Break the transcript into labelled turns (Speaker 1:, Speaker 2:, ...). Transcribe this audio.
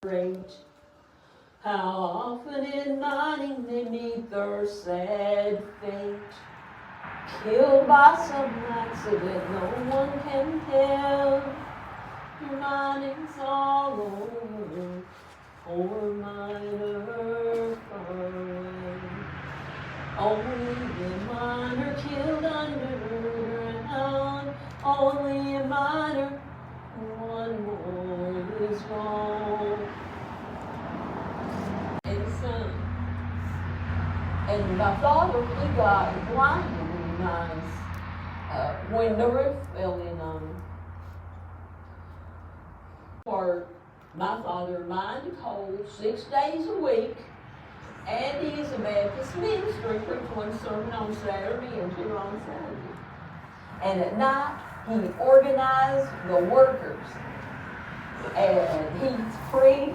Speaker 1: great. How often in mining they meet their sad fate, killed by some accident no one can tell. Mining's all over, poor miner far away. Only a miner killed underground, only a miner, one more is gone. And my father, he got blinded in the mines when the roof fell in on him. My father mined coal 6 days a week, and he is a Baptist ministry, preached one sermon on Saturday and 2 on Sunday. And at night, he organized the workers, and he preached